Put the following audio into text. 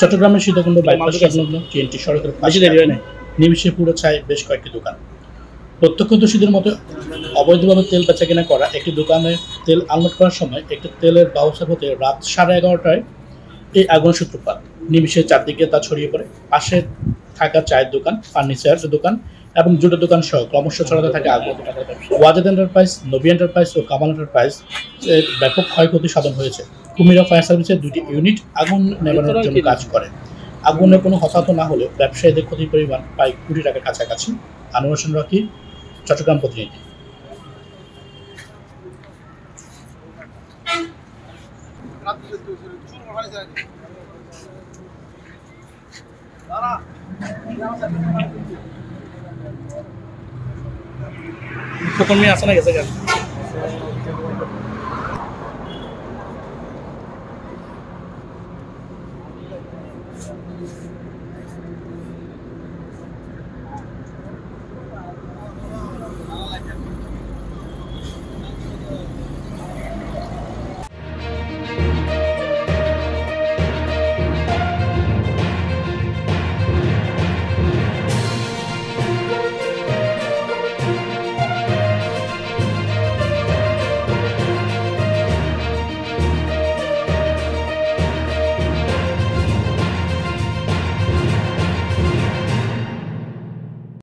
চট্টগ্রামের সীতাকুণ্ড বাইপাস সংলগ্ন TNT সড়কের পাশে নিমিষে পুরো ছায় বেশ কয়েকটি দোকান। প্রত্যক্ষদর্শীদের মতে অবৈধভাবে তেল বেচাকেনা করা একটি দোকানে তেল আনলোড করার সময় একটি তেলের বাউচার হতে রাত 11:30টায় এই আগুনের সূত্রপাত। নিমিষে চারদিকে তা ছড়িয়ে পড়ে। পাশে থাকা চায়ের দোকান, ফার্নিচার দোকান এবং জুটের দোকান সহ ক্রমশ ছড়াতে থাকে আগুন। ওয়াজেদ এন্টারপ্রাইজ, নবী এন্টারপ্রাইজ ও কামাল এন্টারপ্রাইজ এর ব্যাপক ক্ষয়ক্ষতি সাধন হয়েছে। কুমিরা ফায়ার সার্ভিসের 2টি ইউনিট আগুন নেভানোর জন্য কাজ করে। আগুনে কোনো হতাহত না হলেও ব্যবসায়ীদের ক্ষতির পরিমাণ প্রায় কোটি টাকার কাছাকাছি। আনোয়ার হোসেন রকি, চট্টগ্রাম প্রতিনিধি। মুখ্যকর্মী আছে না গেছে